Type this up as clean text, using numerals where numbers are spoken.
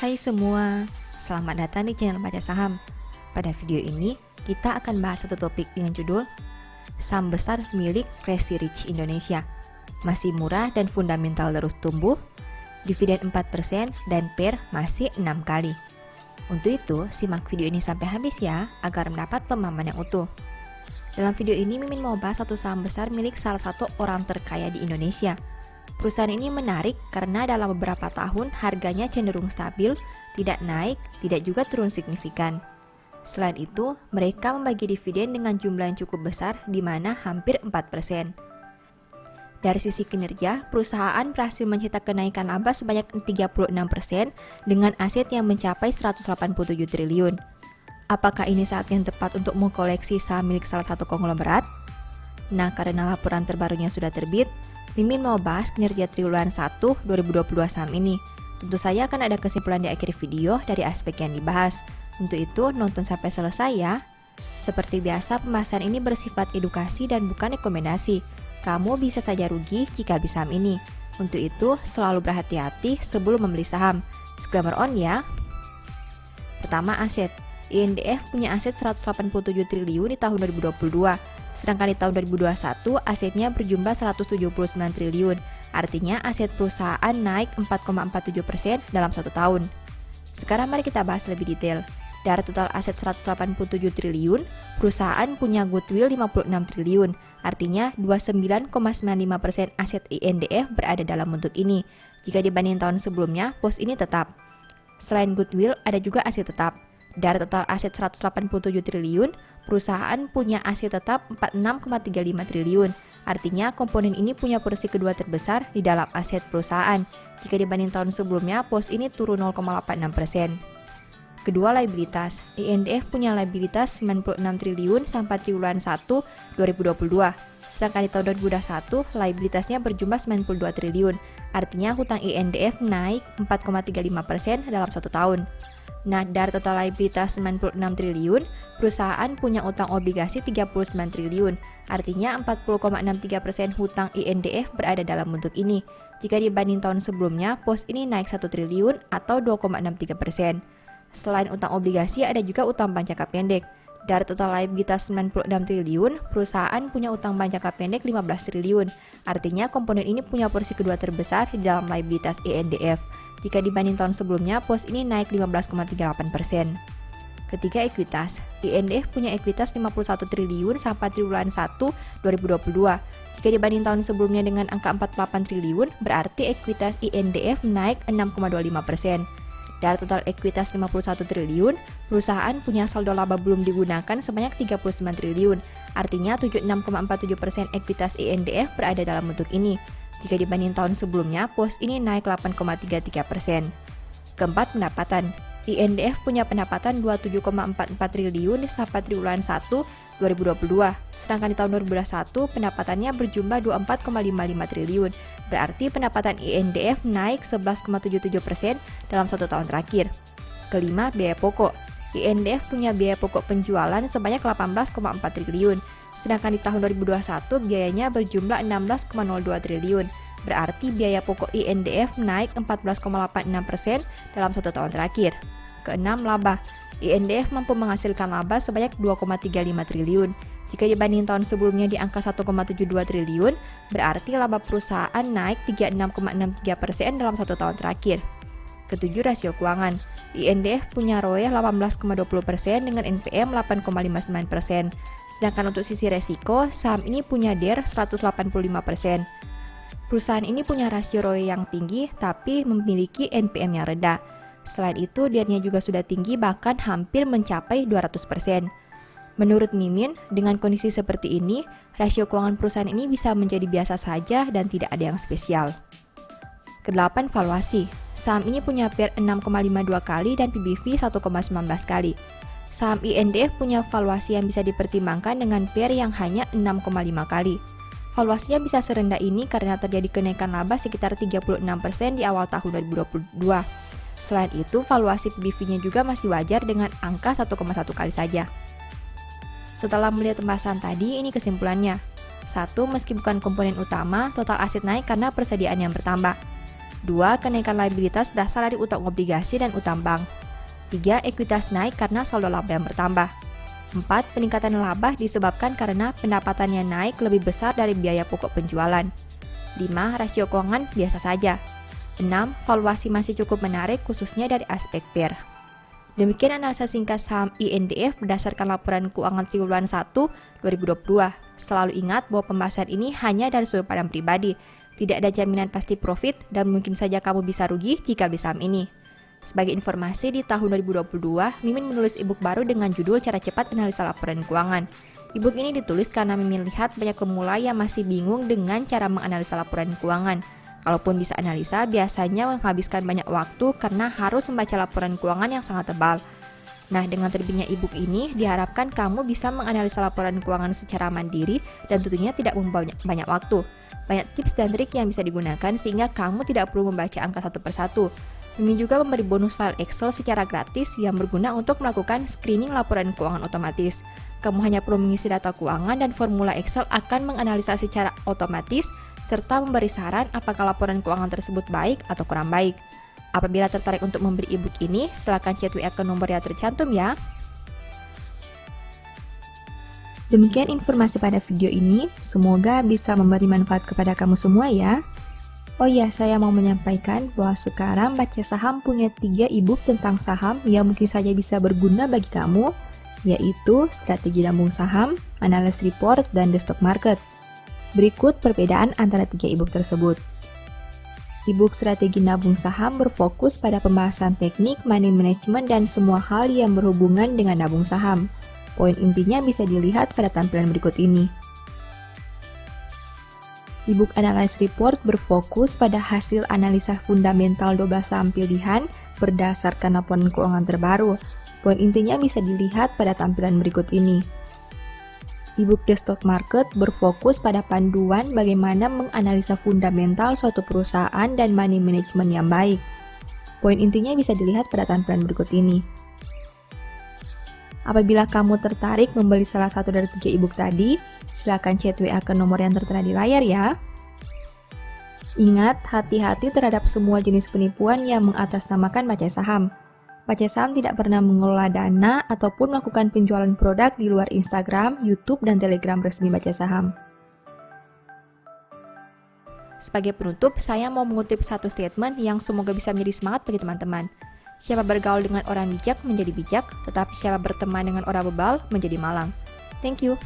Hai semua, selamat datang di channel Baca Saham. Pada video ini, kita akan bahas satu topik dengan judul Saham besar milik Crazy Rich Indonesia. Masih murah dan fundamental terus tumbuh, dividen 4% dan PER masih 6 kali. Untuk itu, simak video ini sampai habis ya, agar mendapat pemahaman yang utuh. Dalam video ini, Mimin mau bahas satu saham besar milik salah satu orang terkaya di Indonesia. Perusahaan ini menarik karena dalam beberapa tahun harganya cenderung stabil, tidak naik, tidak juga turun signifikan. Selain itu, mereka membagi dividen dengan jumlah yang cukup besar, di mana hampir 4%. Dari sisi kinerja, perusahaan berhasil mencetak kenaikan laba sebanyak 36% dengan aset yang mencapai 187 triliun. Apakah ini saat yang tepat untuk mengkoleksi saham milik salah satu konglomerat? Nah, karena laporan terbarunya sudah terbit, Mimin mau bahas kinerja triwulan 1 2022 saham ini. Tentu saja akan ada kesimpulan di akhir video dari aspek yang dibahas. Untuk itu, nonton sampai selesai ya. Seperti biasa, pembahasan ini bersifat edukasi dan bukan rekomendasi. Kamu bisa saja rugi jika beli saham ini. Untuk itu, selalu berhati-hati sebelum membeli saham. Disclaimer on ya. Pertama, aset. INDF punya aset 187 triliun di tahun 2022. Sedangkan di tahun 2021, asetnya berjumlah 179 triliun. Artinya aset perusahaan naik 4,47% dalam satu tahun. Sekarang mari kita bahas lebih detail. Dari total aset 187 triliun, perusahaan punya goodwill 56 triliun. Artinya 29,95% aset INDF berada dalam bentuk ini. Jika dibanding tahun sebelumnya, pos ini tetap. Selain goodwill, ada juga aset tetap. Dari total aset 187 triliun, perusahaan punya aset tetap 46,35 triliun. Artinya komponen ini punya porsi kedua terbesar di dalam aset perusahaan. Jika dibanding tahun sebelumnya, pos ini turun 0,86%. Kedua, liabilitas. INDF punya liabilitas 96 triliun sampai triwulan 1 2022. Sedangkan di tahun 2021, liabilitasnya berjumlah 92 triliun. Artinya hutang INDF naik 4,35% dalam satu tahun. Nah, dari total liabilitas 96 triliun, perusahaan punya utang obligasi 39 triliun. Artinya 40,63% hutang INDF berada dalam bentuk ini. Jika dibanding tahun sebelumnya, pos ini naik 1 triliun atau 2,63%. Selain utang obligasi, ada juga utang bank jangka pendek. Dari total liabilitas 96 triliun, perusahaan punya utang bank jangka pendek 15 triliun. Artinya komponen ini punya porsi kedua terbesar di dalam liabilitas INDF. Jika dibanding tahun sebelumnya, pos ini naik 15,38%. Ketiga, ekuitas. INDF punya ekuitas 51 triliun sampai triwulan 1 2022. Jika dibanding tahun sebelumnya dengan angka 48 triliun, berarti ekuitas INDF naik 6,25%. Dari total ekuitas 51 triliun, perusahaan punya saldo laba belum digunakan sebanyak 39 triliun. Artinya 76,47% ekuitas INDF berada dalam bentuk ini. Jika dibanding tahun sebelumnya, pos ini naik 8,33%. Keempat, pendapatan. INDF punya pendapatan 27,44 triliun sampai triwulan 1 2022. Sedangkan di tahun 2021, pendapatannya berjumlah 24,55 triliun. Berarti pendapatan INDF naik 11,77% dalam satu tahun terakhir. Kelima, biaya pokok. INDF punya biaya pokok penjualan sebanyak 18,4 triliun. Sedangkan di tahun 2021, biayanya berjumlah 16,02 triliun. Berarti biaya pokok INDF naik 14,86% dalam satu tahun terakhir. Keenam, laba. INDF mampu menghasilkan laba sebanyak 2,35 triliun. Jika dibanding tahun sebelumnya di angka 1,72 triliun, berarti laba perusahaan naik 36,63% dalam satu tahun terakhir. Ketujuh, rasio keuangan. INDF punya ROE 18,20% dengan NPM 8,59%. Sedangkan untuk sisi resiko, saham ini punya DER 185%. Perusahaan ini punya rasio ROE yang tinggi, tapi memiliki NPM yang rendah. Selain itu, DER-nya juga sudah tinggi, bahkan hampir mencapai 200%. Menurut Mimin, dengan kondisi seperti ini, rasio keuangan perusahaan ini bisa menjadi biasa saja dan tidak ada yang spesial. Kedelapan, valuasi. Saham ini punya PER 6,52 kali dan PBV 1,19 kali. Saham INDF punya valuasi yang bisa dipertimbangkan dengan PER yang hanya 6,5 kali. Valuasinya bisa serendah ini karena terjadi kenaikan laba sekitar 36% di awal tahun 2022. Selain itu, valuasi PBV-nya juga masih wajar dengan angka 1,1 kali saja. Setelah melihat pembahasan tadi, ini kesimpulannya. 1. Meski bukan komponen utama, total aset naik karena persediaan yang bertambah. 2. Kenaikan liabilitas berasal dari utang obligasi dan utang bank. 3. Ekuitas naik karena saldo laba yang bertambah. 4. Peningkatan laba disebabkan karena pendapatannya naik lebih besar dari biaya pokok penjualan. 5. Rasio keuangan biasa saja. 6. Valuasi masih cukup menarik khususnya dari aspek peer. Demikian analisa singkat saham INDF berdasarkan laporan keuangan triwulan 1 2022. Selalu ingat bahwa pembahasan ini hanya dari sudut pandang pribadi. Tidak ada jaminan pasti profit dan mungkin saja kamu bisa rugi jika beli saham ini. Sebagai informasi, di tahun 2022, Mimin menulis e-book baru dengan judul Cara Cepat Analisa Laporan Keuangan. E-book ini ditulis karena Mimin lihat banyak pemula yang masih bingung dengan cara menganalisa laporan keuangan. Kalaupun bisa analisa, biasanya menghabiskan banyak waktu karena harus membaca laporan keuangan yang sangat tebal. Nah, dengan terbitnya e-book ini, diharapkan kamu bisa menganalisa laporan keuangan secara mandiri dan tentunya tidak membawa banyak waktu. Banyak tips dan trik yang bisa digunakan sehingga kamu tidak perlu membaca angka satu persatu. Mimin juga memberi bonus file Excel secara gratis yang berguna untuk melakukan screening laporan keuangan otomatis. Kamu hanya perlu mengisi data keuangan dan formula Excel akan menganalisa secara otomatis serta memberi saran apakah laporan keuangan tersebut baik atau kurang baik. Apabila tertarik untuk memberi e-book ini, silakan chat WA ke nomor yang tercantum ya. Demikian informasi pada video ini, semoga bisa memberi manfaat kepada kamu semua ya. Oh iya, saya mau menyampaikan bahwa sekarang Baca Saham punya 3 e-book tentang saham yang mungkin saja bisa berguna bagi kamu, yaitu Strategi Nabung Saham, Analysis Report, dan The Stock Market. Berikut perbedaan antara 3 e-book tersebut. E-book Strategi Nabung Saham berfokus pada pembahasan teknik, money management, dan semua hal yang berhubungan dengan nabung saham. Poin intinya bisa dilihat pada tampilan berikut ini. E-book Analysis Report berfokus pada hasil analisa fundamental 12 saham pilihan berdasarkan laporan keuangan terbaru. Poin intinya bisa dilihat pada tampilan berikut ini. E-book The Stock Market berfokus pada panduan bagaimana menganalisa fundamental suatu perusahaan dan money management yang baik. Poin intinya bisa dilihat pada tampilan berikut ini. Apabila kamu tertarik membeli salah satu dari 3 e-book tadi, silakan chat WA ke nomor yang tertera di layar ya. Ingat, hati-hati terhadap semua jenis penipuan yang mengatasnamakan baca saham. Baca Saham tidak pernah mengelola dana ataupun melakukan penjualan produk di luar Instagram, YouTube, dan Telegram resmi Baca Saham. Sebagai penutup, saya mau mengutip satu statement yang semoga bisa menjadi semangat bagi teman-teman. Siapa bergaul dengan orang bijak menjadi bijak, tetapi siapa berteman dengan orang bebal menjadi malang. Thank you.